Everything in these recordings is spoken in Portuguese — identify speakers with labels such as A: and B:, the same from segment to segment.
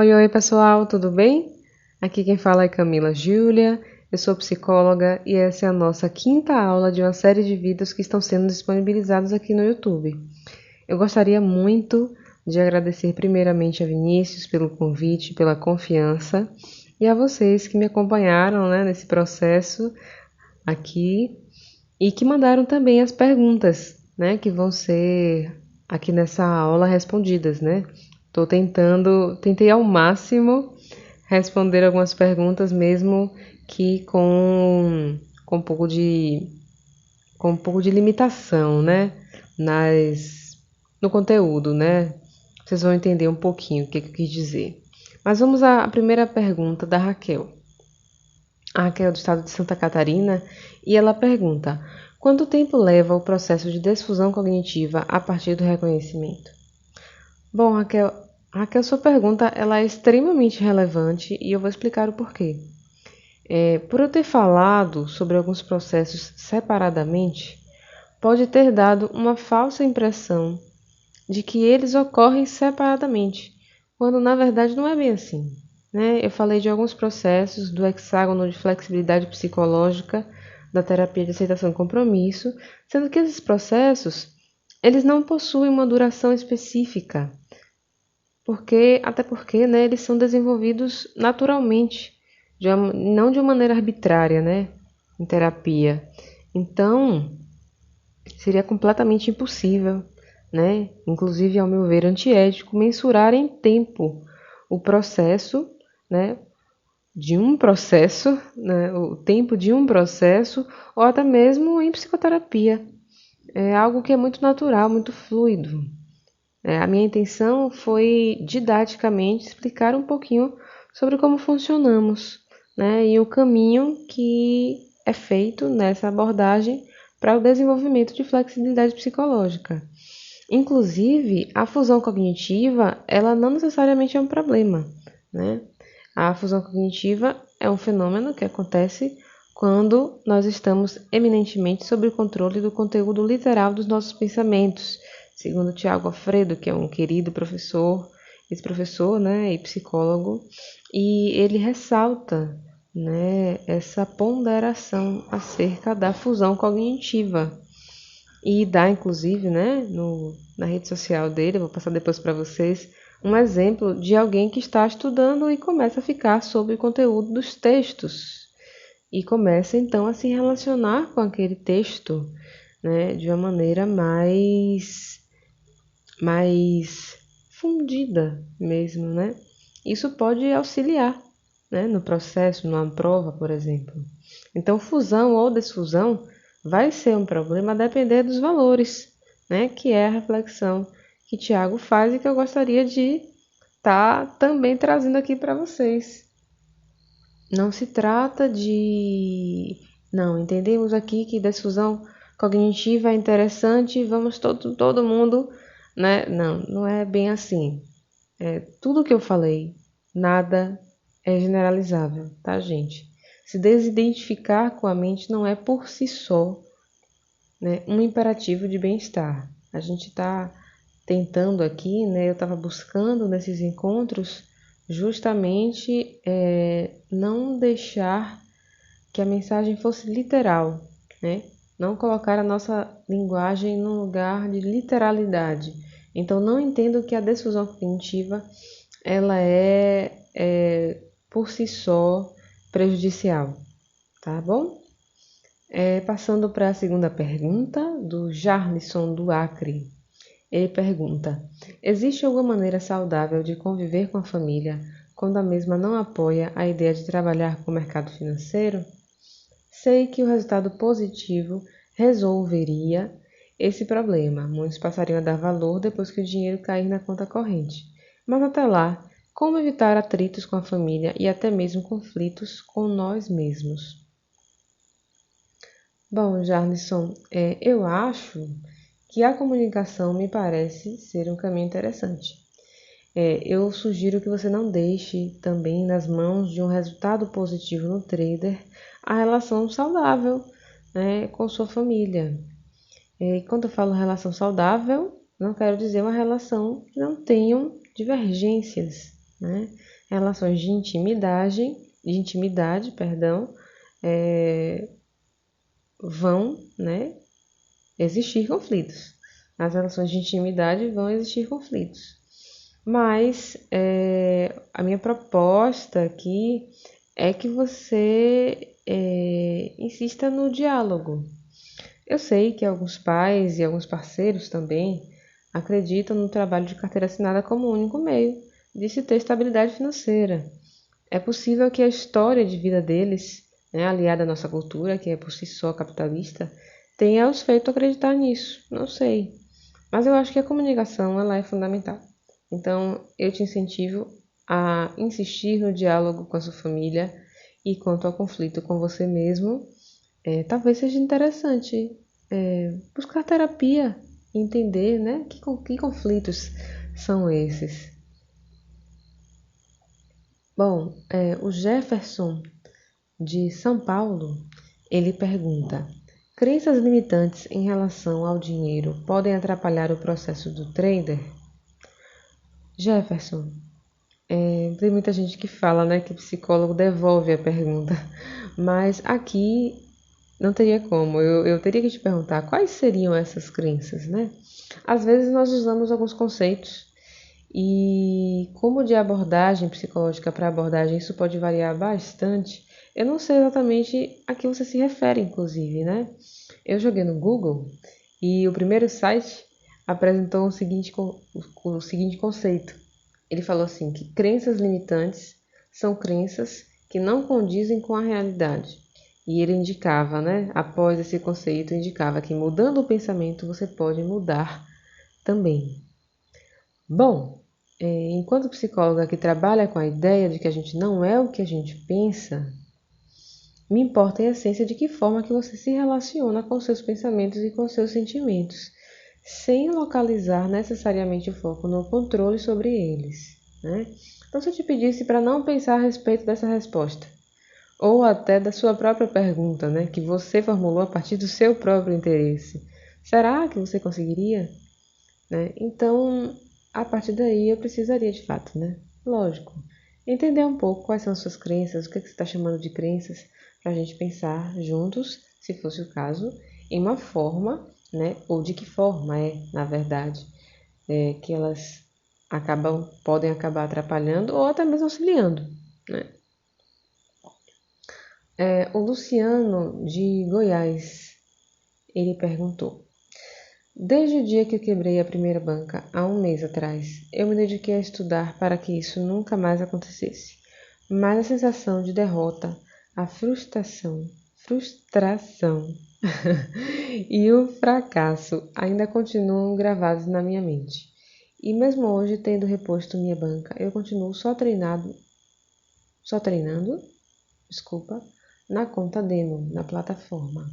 A: Oi, pessoal, tudo bem? Aqui quem fala é Camila Júlia, eu sou psicóloga e essa é a nossa quinta aula de uma série de vídeos que estão sendo disponibilizados aqui no YouTube. Eu gostaria muito de agradecer primeiramente a Vinícius pelo convite, pela confiança e a vocês que me acompanharam, nesse processo aqui e que mandaram também as perguntas, que vão ser aqui nessa aula respondidas, Tentei ao máximo responder algumas perguntas, mesmo que com um pouco de limitação, no conteúdo, Vocês vão entender um pouquinho o que eu quis dizer. Mas vamos à primeira pergunta da Raquel. A Raquel é do estado de Santa Catarina e ela pergunta: quanto tempo leva o processo de desfusão cognitiva a partir do reconhecimento? Bom, Raquel, sua pergunta ela é extremamente relevante e eu vou explicar o porquê. Por eu ter falado sobre alguns processos separadamente, pode ter dado uma falsa impressão de que eles ocorrem separadamente, quando na verdade não é bem assim. Eu falei de alguns processos do hexágono de flexibilidade psicológica, da terapia de aceitação e compromisso, sendo que esses processos eles não possuem uma duração específica. Até porque eles são desenvolvidos naturalmente, não de uma maneira arbitrária, em terapia. Então, seria completamente impossível, inclusive, ao meu ver, antiético, mensurar em tempo o processo, de um processo, o tempo de um processo, ou até mesmo em psicoterapia. É algo que é muito natural, muito fluido. A minha intenção foi, didaticamente, explicar um pouquinho sobre como funcionamos, e o caminho que é feito nessa abordagem para o desenvolvimento de flexibilidade psicológica. Inclusive, a fusão cognitiva, ela não necessariamente é um problema, A fusão cognitiva é um fenômeno que acontece quando nós estamos eminentemente sob o controle do conteúdo literal dos nossos pensamentos, segundo Tiago Alfredo, que é um querido professor, ex-professor, e psicólogo, e ele ressalta, essa ponderação acerca da fusão cognitiva e dá, inclusive, na rede social dele, eu vou passar depois para vocês, um exemplo de alguém que está estudando e começa a ficar sobre o conteúdo dos textos e começa então a se relacionar com aquele texto, de uma maneira mais fundida mesmo, Isso pode auxiliar, no processo, numa prova, por exemplo. Então, fusão ou desfusão vai ser um problema a depender dos valores, que é a reflexão que Tiago faz e que eu gostaria de estar também trazendo aqui para vocês. Não se trata de... Não, entendemos aqui que desfusão cognitiva é interessante, vamos todo mundo, Não é bem assim. Tudo que eu falei, nada é generalizável, tá, gente? Se desidentificar com a mente não é por si só, um imperativo de bem-estar. A gente está tentando aqui, eu estava buscando nesses encontros justamente não deixar que a mensagem fosse literal, não colocar a nossa linguagem num lugar de literalidade. Então, não entendo que a desfusão cognitiva ela é por si só prejudicial, tá bom? Passando para a segunda pergunta, do Jarlisson do Acre. Ele pergunta: existe alguma maneira saudável de conviver com a família quando a mesma não apoia a ideia de trabalhar com o mercado financeiro? Sei que o resultado positivo resolveria esse problema. Muitos passariam a dar valor depois que o dinheiro cair na conta corrente. Mas até lá, como evitar atritos com a família e até mesmo conflitos com nós mesmos? Bom, Jarlisson, eu acho que a comunicação me parece ser um caminho interessante. Eu sugiro que você não deixe também nas mãos de um resultado positivo no trader a relação saudável, com sua família. E quando eu falo relação saudável, não quero dizer uma relação que não tenham divergências, né? Relações de intimidade, perdão, é, vão, né, existir conflitos. Nas relações de intimidade vão existir conflitos. Mas a minha proposta aqui é que você insista no diálogo. Eu sei que alguns pais e alguns parceiros também acreditam no trabalho de carteira assinada como o único meio de se ter estabilidade financeira. É possível que a história de vida deles, né, aliada à nossa cultura, que é por si só capitalista, tenha os feito acreditar nisso. Não sei. Mas eu acho que a comunicação ela é fundamental. Então, eu te incentivo a insistir no diálogo com a sua família e quanto ao conflito com você mesmo. Talvez seja interessante buscar terapia e entender, né, que conflitos são esses. Bom, o Jefferson de São Paulo, ele pergunta: crenças limitantes em relação ao dinheiro podem atrapalhar o processo do trader? Jefferson, tem muita gente que fala, né, que o psicólogo devolve a pergunta, mas aqui não teria como. Eu teria que te perguntar quais seriam essas crenças, né? Às vezes nós usamos alguns conceitos e como de abordagem psicológica para abordagem isso pode variar bastante. Eu não sei exatamente a que você se refere, inclusive, né? Eu joguei no Google e o primeiro site apresentou o seguinte conceito. Ele falou assim que crenças limitantes são crenças que não condizem com a realidade. E ele indicava, né, após esse conceito, indicava que mudando o pensamento você pode mudar também. Bom, enquanto psicóloga que trabalha com a ideia de que a gente não é o que a gente pensa, me importa em essência de que forma que você se relaciona com seus pensamentos e com seus sentimentos, sem localizar necessariamente o foco no controle sobre eles, né? Então, se eu te pedisse para não pensar a respeito dessa resposta, ou até da sua própria pergunta, né, que você formulou a partir do seu próprio interesse, será que você conseguiria? Né? Então, a partir daí eu precisaria de fato, né? Lógico, entender um pouco quais são as suas crenças, o que você está chamando de crenças, para a gente pensar juntos, se fosse o caso, em uma forma, né? Ou de que forma na verdade, que elas podem acabar atrapalhando ou até mesmo auxiliando, né? O Luciano de Goiás, ele perguntou: desde o dia que eu quebrei a primeira banca, há um mês atrás, eu me dediquei a estudar para que isso nunca mais acontecesse. Mas a sensação de derrota, a frustração e o fracasso ainda continuam gravados na minha mente. E mesmo hoje, tendo reposto minha banca, eu continuo só treinando, desculpa, na conta demo, na plataforma.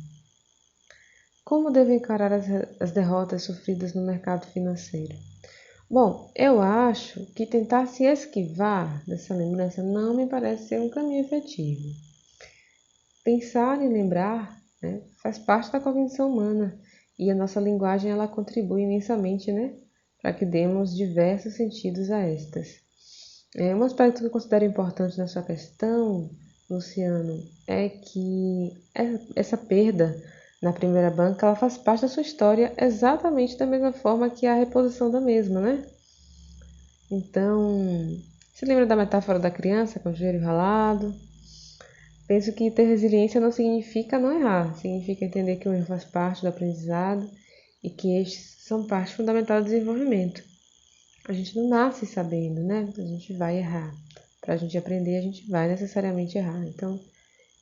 A: Como devo encarar as derrotas sofridas no mercado financeiro? Bom, eu acho que tentar se esquivar dessa lembrança não me parece ser um caminho efetivo. Pensar e lembrar, né, faz parte da cognição humana e a nossa linguagem ela contribui imensamente, né, para que demos diversos sentidos a estas. Um aspecto que eu considero importante na sua questão, Luciano, é que essa perda na primeira banca ela faz parte da sua história exatamente da mesma forma que a reposição da mesma, né? Então, se lembra da metáfora da criança com o joelho ralado? Penso que ter resiliência não significa não errar, significa entender que o erro faz parte do aprendizado e que estes são parte fundamental do desenvolvimento. A gente não nasce sabendo, né? A gente vai errar. Para a gente aprender, a gente vai necessariamente errar. Então,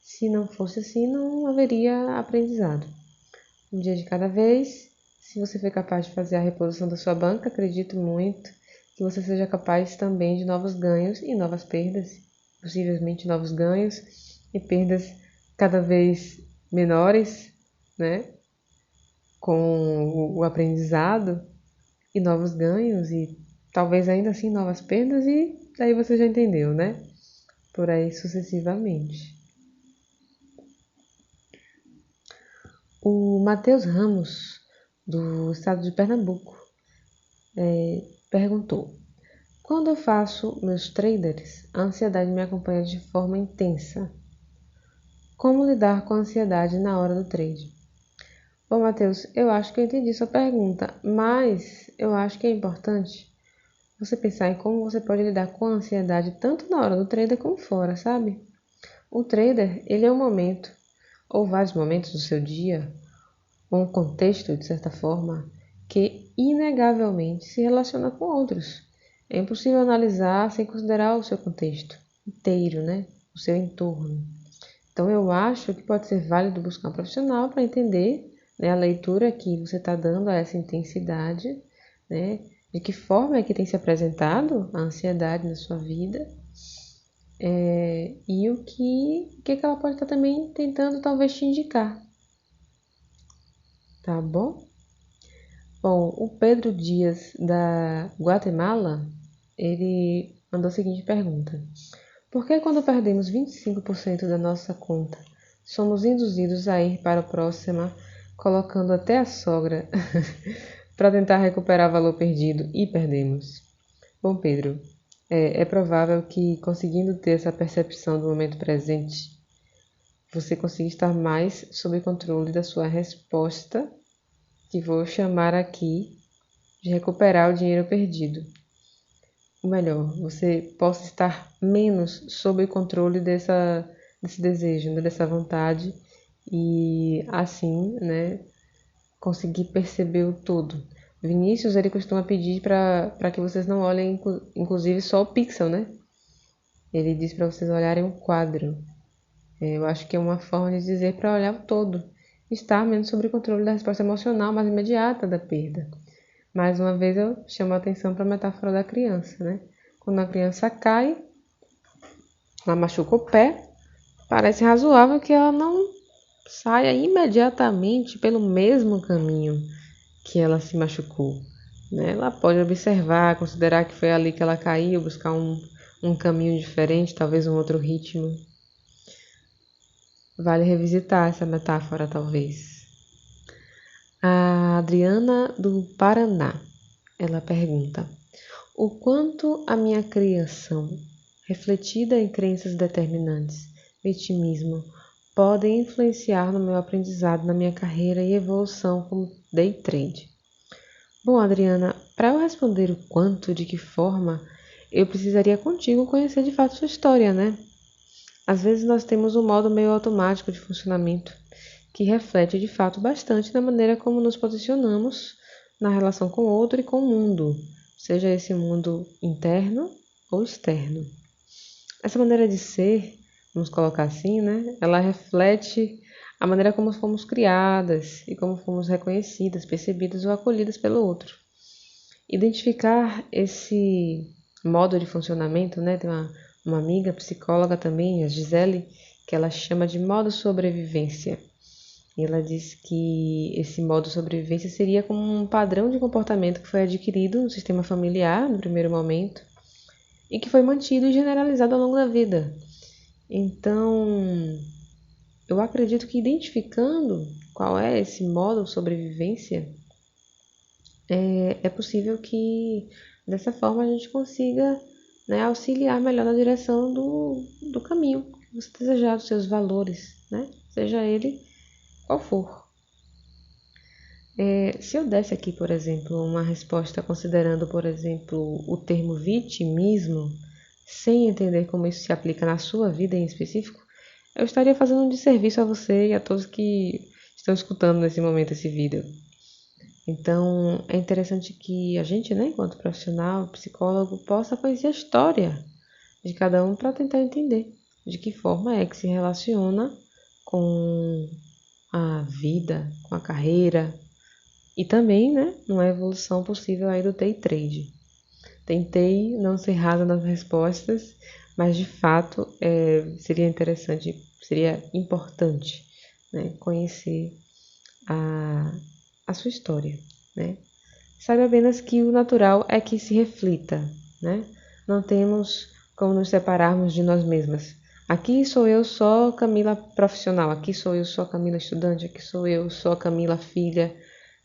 A: se não fosse assim, não haveria aprendizado. Um dia de cada vez. Se você for capaz de fazer a reposição da sua banca, acredito muito que você seja capaz também de novos ganhos e novas perdas, possivelmente novos ganhos e perdas cada vez menores, né? Com o aprendizado e novos ganhos e talvez ainda assim novas perdas e daí você já entendeu, né? Por aí sucessivamente. O Matheus Ramos, do estado de Pernambuco, perguntou: Quando eu faço meus traders, a ansiedade me acompanha de forma intensa. Como lidar com a ansiedade na hora do trade? Bom, Matheus, eu acho que eu entendi sua pergunta, mas eu acho que é importante você pensar em como você pode lidar com a ansiedade tanto na hora do trader como fora, sabe? O trader, ele é um momento, ou vários momentos do seu dia, ou um contexto, de certa forma, que inegavelmente se relaciona com outros. É impossível analisar sem considerar o seu contexto inteiro, né? O seu entorno. Então, eu acho que pode ser válido buscar um profissional para entender, né, a leitura que você está dando a essa intensidade, né? De que forma é que tem se apresentado a ansiedade na sua vida, e o que ela pode estar também tentando talvez te indicar, tá bom? Bom, o Pedro Dias da Guatemala, ele mandou a seguinte pergunta: por que quando perdemos 25% da nossa conta, somos induzidos a ir para a próxima, colocando até a sogra para tentar recuperar o valor perdido e perdemos? Bom, Pedro, é provável que conseguindo ter essa percepção do momento presente, você consiga estar mais sob controle da sua resposta, que vou chamar aqui de recuperar o dinheiro perdido. Ou melhor, você possa estar menos sob o controle desse desejo, né, dessa vontade, e assim, né, conseguir perceber o todo. Vinícius, ele costuma pedir para que vocês não olhem, inclusive, só o pixel, né? Ele diz para vocês olharem o quadro. Eu acho que é uma forma de dizer para olhar o todo. Estar menos sob o controle da resposta emocional mais imediata da perda. Mais uma vez eu chamo a atenção para a metáfora da criança, né? Quando a criança cai, ela machuca o pé, parece razoável que ela não saia imediatamente pelo mesmo caminho que ela se machucou, né? Ela pode observar, considerar que foi ali que ela caiu, buscar um caminho diferente, talvez um outro ritmo. Vale revisitar essa metáfora, talvez. A Adriana do Paraná, ela pergunta: o quanto a minha criação, refletida em crenças determinantes, vitimismo, podem influenciar no meu aprendizado, na minha carreira e evolução como day trade? Bom, Adriana, para eu responder o quanto, de que forma, eu precisaria contigo conhecer de fato sua história, né? Às vezes nós temos um modo meio automático de funcionamento que reflete de fato bastante na maneira como nos posicionamos na relação com o outro e com o mundo, seja esse mundo interno ou externo. Essa maneira de ser, vamos colocar assim, né? Ela reflete a maneira como fomos criadas e como fomos reconhecidas, percebidas ou acolhidas pelo outro. Identificar esse modo de funcionamento, né? Tem uma amiga psicóloga também, a Gisele, que ela chama de modo sobrevivência. E ela diz que esse modo sobrevivência seria como um padrão de comportamento que foi adquirido no sistema familiar no primeiro momento e que foi mantido e generalizado ao longo da vida. Então, eu acredito que identificando qual é esse modo de sobrevivência, é possível que dessa forma a gente consiga, né, auxiliar melhor na direção do caminho que você desejar, dos seus valores, né? Seja ele qual for. Se eu desse aqui, por exemplo, uma resposta considerando, por exemplo, o termo vitimismo, sem entender como isso se aplica na sua vida em específico, eu estaria fazendo um desserviço a você e a todos que estão escutando nesse momento esse vídeo. Então, é interessante que a gente, né, enquanto profissional, psicólogo, possa conhecer a história de cada um para tentar entender de que forma é que se relaciona com a vida, com a carreira e também, né, numa evolução possível aí do day trade. Tentei não ser rasa nas respostas, mas de fato seria interessante, seria importante, né, conhecer a sua história, né? Saiba apenas que o natural é que se reflita, né? Não temos como nos separarmos de nós mesmas. Aqui sou eu só Camila profissional, aqui sou eu só Camila estudante, aqui sou eu só Camila filha,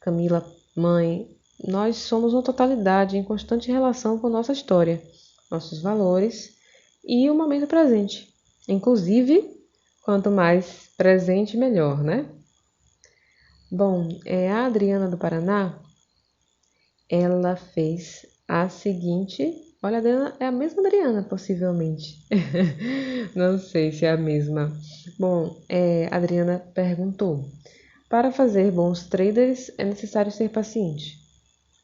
A: Camila mãe. nós somos uma totalidade em constante relação com nossa história, nossos valores e o momento presente. Inclusive, quanto mais presente, melhor, né? Bom, a Adriana do Paraná, ela fez a seguinte. Olha, a Adriana é a mesma Adriana, possivelmente. Não sei se é a mesma. Bom, a Adriana perguntou: para fazer bons traders é necessário ser paciente.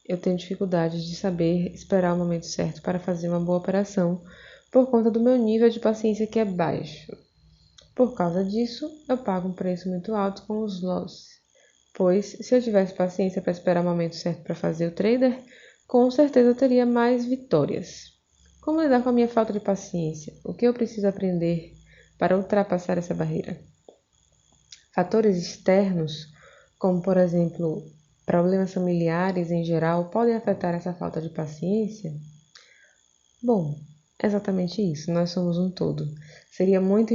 A: Eu tenho dificuldade de saber esperar o momento certo para fazer uma boa operação por conta do meu nível de paciência que é baixo. Por causa disso, eu pago um preço muito alto com os losses. Pois, se eu tivesse paciência para esperar o momento certo para fazer o trader, com certeza eu teria mais vitórias. Como lidar com a minha falta de paciência? O que eu preciso aprender para ultrapassar essa barreira? Fatores externos, como por exemplo, problemas familiares em geral, podem afetar essa falta de paciência? Bom, exatamente isso, nós somos um todo. Seria muito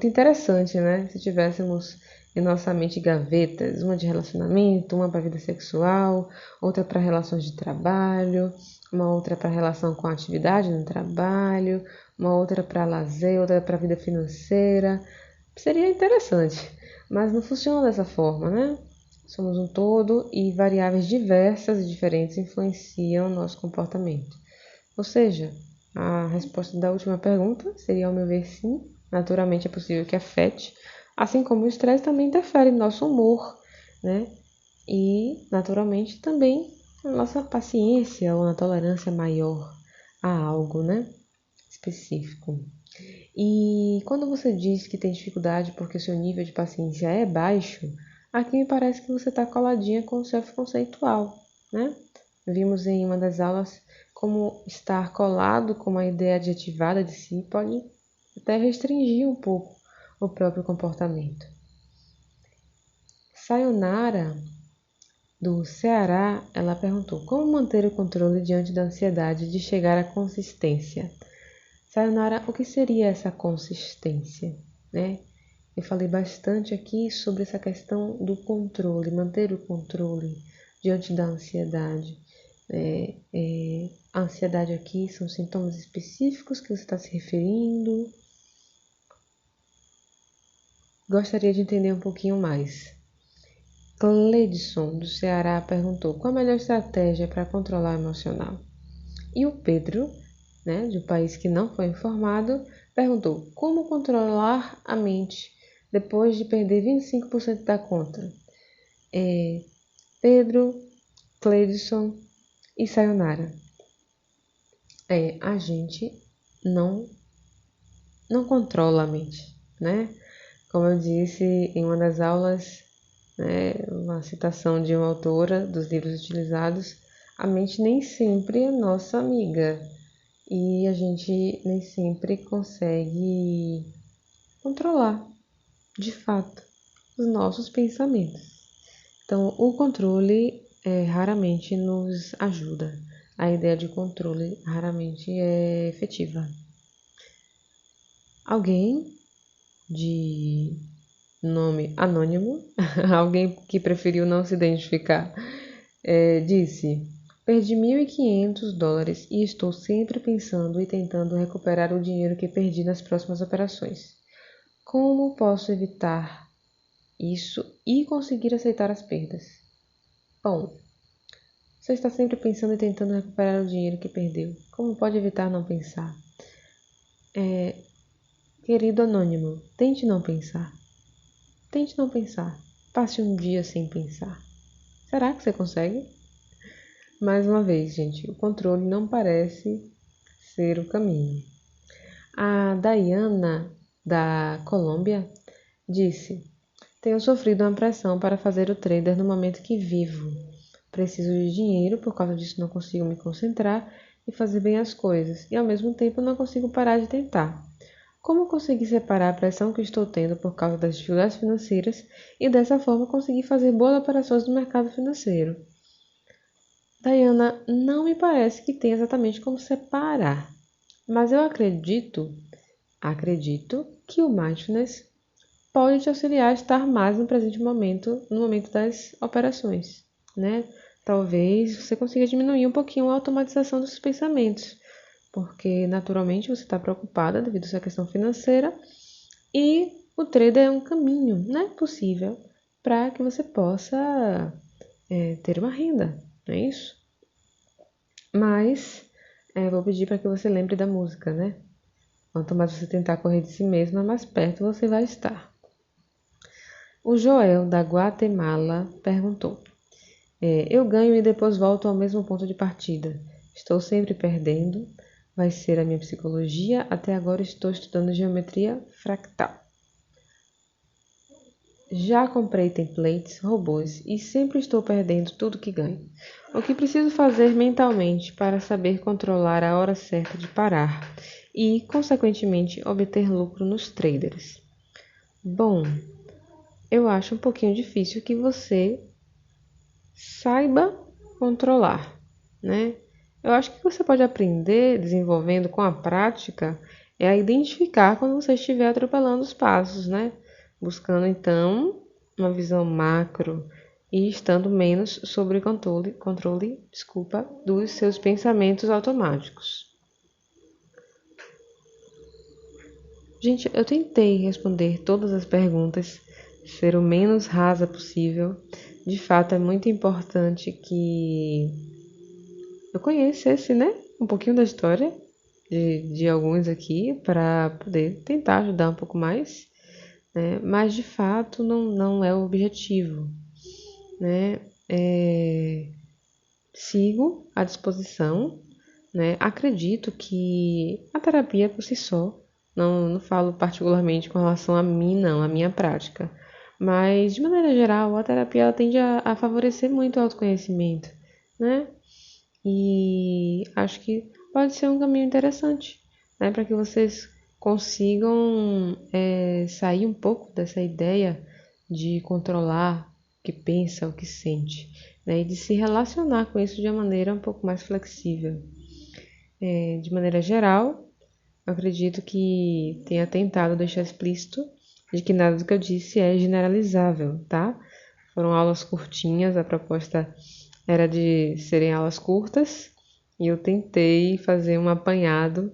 A: interessante, né, se tivéssemos em nossa mente gavetas, uma de relacionamento, uma para vida sexual, outra para relações de trabalho, uma outra para relação com a atividade no trabalho, uma outra para lazer, outra para vida financeira. Seria interessante, mas não funciona dessa forma, né? Somos um todo e variáveis diversas e diferentes influenciam o nosso comportamento. Ou seja, a resposta da última pergunta seria, ao meu ver, sim. Naturalmente é possível que afete, assim como o estresse também interfere no nosso humor, né? E, naturalmente, também na nossa paciência ou na tolerância maior a algo, né? Específico. E quando você diz que tem dificuldade porque o seu nível de paciência é baixo, aqui me parece que você está coladinha com o self-conceitual, né? Vimos em uma das aulas como estar colado com uma ideia adjetivada de si pode até restringir um pouco o próprio comportamento. Sayonara, do Ceará, ela perguntou: como manter o controle diante da ansiedade de chegar à consistência? Sayonara, o que seria essa consistência, né? Eu falei bastante aqui sobre essa questão do controle, manter o controle diante da ansiedade. A ansiedade aqui são sintomas específicos que você está se referindo. Gostaria de entender um pouquinho mais. Cledson, do Ceará, perguntou: qual a melhor estratégia para controlar o emocional? E o Pedro, né, de um país que não foi informado, perguntou: como controlar a mente depois de perder 25% da conta? Pedro, Cledson e Sayonara. A gente não controla a mente, né? Como eu disse em uma das aulas, né, uma citação de uma autora dos livros utilizados, a mente nem sempre é nossa amiga e a gente nem sempre consegue controlar, de fato, os nossos pensamentos. Então, o controle raramente nos ajuda. A ideia de controle raramente é efetiva. Alguém de nome anônimo, alguém que preferiu não se identificar, disse: perdi $1.500 e estou sempre pensando e tentando recuperar o dinheiro que perdi nas próximas operações. Como posso evitar isso e conseguir aceitar as perdas? Bom, você está sempre pensando e tentando recuperar o dinheiro que perdeu. Como pode evitar não pensar? Querido anônimo, tente não pensar. Tente não pensar. Passe um dia sem pensar. Será que você consegue? Mais uma vez, gente, o controle não parece ser o caminho. A Dayana, da Colômbia, disse: tenho sofrido uma pressão para fazer o trader no momento que vivo. Preciso de dinheiro, por causa disso não consigo me concentrar e fazer bem as coisas, e ao mesmo tempo não consigo parar de tentar. Como conseguir separar a pressão que estou tendo por causa das dificuldades financeiras e dessa forma conseguir fazer boas operações no mercado financeiro? Diana, não me parece que tenha exatamente como separar, mas eu acredito que o mindfulness pode te auxiliar a estar mais no presente momento, no momento das operações, né? talvez você consiga diminuir um pouquinho a automatização dos pensamentos, porque naturalmente você está preocupada devido à sua questão financeira e o trader é um caminho, né, possível para que você possa ter uma renda, não é isso? Mas vou pedir para que você lembre da música, né? Quanto mais você tentar correr de si mesma, mais perto você vai estar. O Joel, da Guatemala, perguntou: eu ganho e depois volto ao mesmo ponto de partida. Estou sempre perdendo. Vai ser a minha psicologia. Até agora estou estudando geometria fractal. Já comprei templates, robôs e sempre estou perdendo tudo que ganho. O que preciso fazer mentalmente para saber controlar a hora certa de parar e, consequentemente, obter lucro nos traders? Bom, eu acho um pouquinho difícil que você saiba controlar, né? Eu acho que você pode aprender desenvolvendo com a prática a identificar quando você estiver atropelando os passos, né? Buscando então uma visão macro e estando menos sobre controle, dos seus pensamentos automáticos. Gente, eu tentei responder todas as perguntas, ser o menos rasa possível. De fato, é muito importante que eu conhecesse, né, um pouquinho da história de alguns aqui para poder tentar ajudar um pouco mais, né? Mas de fato não é o objetivo, né? Sigo à disposição, né? Acredito que a terapia por si só, não falo particularmente com relação a mim, não, a minha prática, mas de maneira geral, a terapia ela tende a favorecer muito o autoconhecimento, né? E acho que pode ser um caminho interessante, né, para que vocês consigam sair um pouco dessa ideia de controlar o que pensa, o que sente, né, e de se relacionar com isso de uma maneira um pouco mais flexível. De maneira geral, acredito que tenha tentado deixar explícito de que nada do que eu disse é generalizável, tá? Foram aulas curtinhas, a proposta era de serem aulas curtas e eu tentei fazer um apanhado,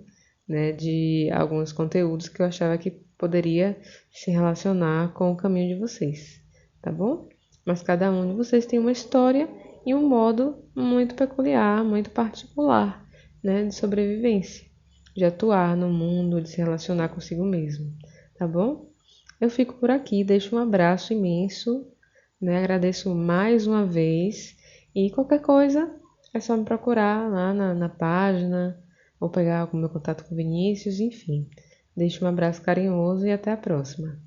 A: né, de alguns conteúdos que eu achava que poderia se relacionar com o caminho de vocês, tá bom? Mas cada um de vocês tem uma história e um modo muito peculiar, muito particular, né, de sobrevivência, de atuar no mundo, de se relacionar consigo mesmo, tá bom? Eu fico por aqui, deixo um abraço imenso, né? Agradeço mais uma vez e qualquer coisa é só me procurar lá na página ou pegar o meu contato com o Vinícius, enfim. Deixo um abraço carinhoso e até a próxima.